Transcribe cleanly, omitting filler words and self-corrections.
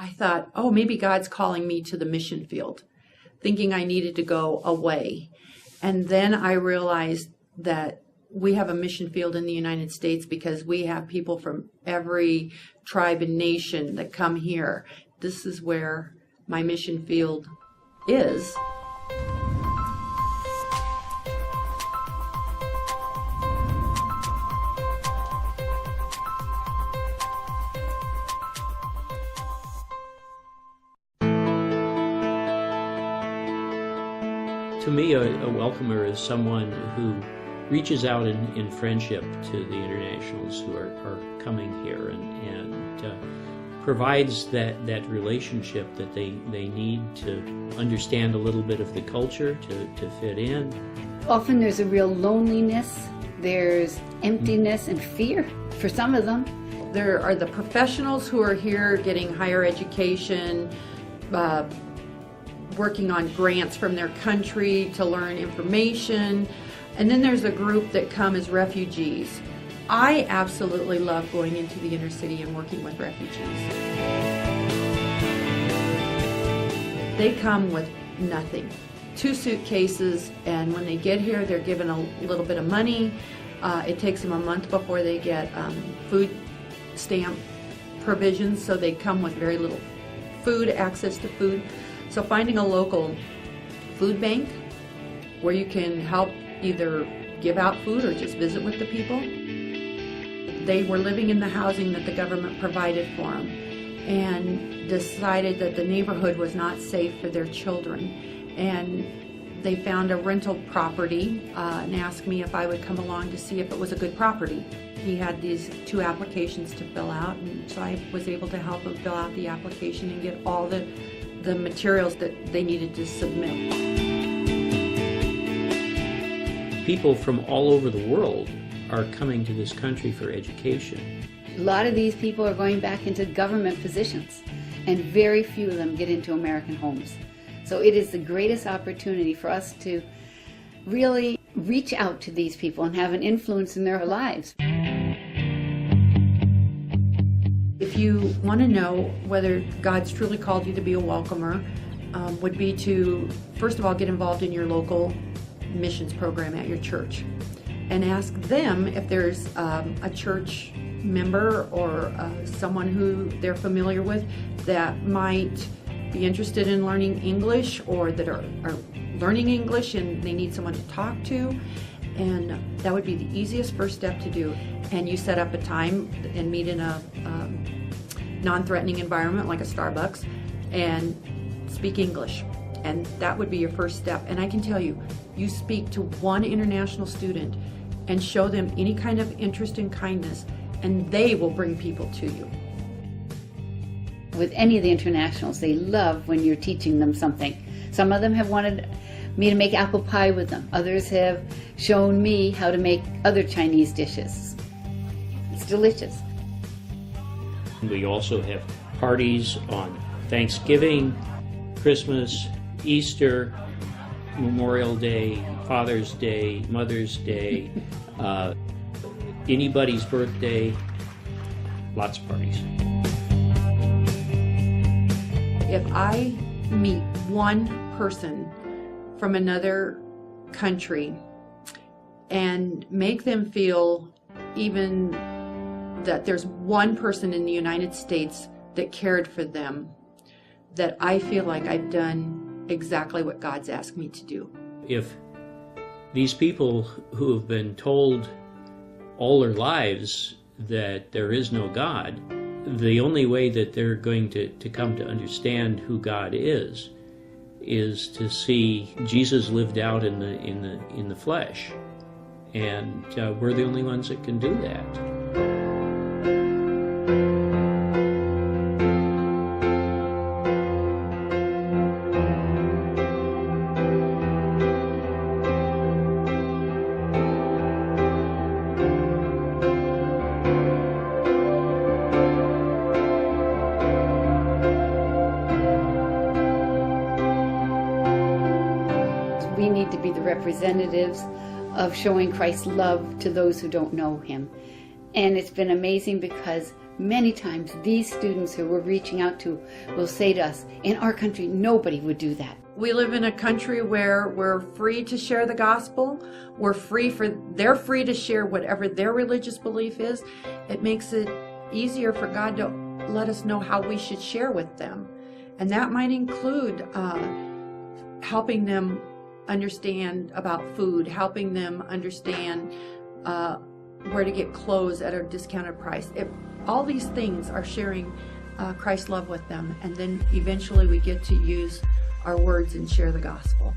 I thought, oh, maybe God's calling me to the mission field, thinking I needed to go away. And then I realized that we have a mission field in the United States because we have people from every tribe and nation that come here. This is where my mission field is. To me, a welcomer is someone who reaches out in friendship to the internationals who are coming here and provides that relationship that they need to understand a little bit of the culture, to fit in. Often there's a real loneliness, there's emptiness and fear for some of them. There are the professionals who are here getting higher education, working on grants from their country to learn information. And then there's a group that come as refugees. I absolutely love going into the inner city and working with refugees. They come with nothing. 2 suitcases, and when they get here, they're given a little bit of money. It takes them a month before they get food stamp provisions, so they come with very little food, access to food. So finding a local food bank where you can help either give out food or just visit with the people. They were living in the housing that the government provided for them and decided that the neighborhood was not safe for their children. And they found a rental property and asked me if I would come along to see if it was a good property. He had these 2 applications to fill out, and so I was able to help him fill out the application and get all the materials that they needed to submit. People from all over the world are coming to this country for education. A lot of these people are going back into government positions, and very few of them get into American homes. So it is the greatest opportunity for us to really reach out to these people and have an influence in their lives. If you want to know whether God's truly called you to be a welcomer, would be to, first of all, get involved in your local missions program at your church and ask them if there's a church member or someone who they're familiar with that might be interested in learning English, or that are learning English and they need someone to talk to. And that would be the easiest first step to do. And you set up a time and meet in a non-threatening environment like a Starbucks and speak English. And that would be your first step. And I can tell you, you speak to one international student and show them any kind of interest and kindness, and they will bring people to you. With any of the internationals, they love when you're teaching them something. Some of them have wanted me to make apple pie with them. Others have shown me how to make other Chinese dishes. It's delicious. We also have parties on Thanksgiving, Christmas, Easter, Memorial Day, Father's Day, Mother's Day, anybody's birthday, lots of parties. If I meet one person from another country and make them feel even that there's one person in the United States that cared for them, that I feel like I've done exactly what God's asked me to do. If these people who have been told all their lives that there is no God, the only way that they're going to come to understand who God is to see Jesus lived out in the flesh, and we're the only ones that can do that. We need to be the representatives of showing Christ's love to those who don't know him. And it's been amazing because Many times these students who we're reaching out to will say to us, in our country, nobody would do that. We live in a country where we're free to share the gospel. They're free to share whatever their religious belief is. It makes it easier for God to let us know how we should share with them. And that might include helping them understand about food, helping them understand where to get clothes at a discounted price. All these things are sharing Christ's love with them, and then eventually we get to use our words and share the gospel.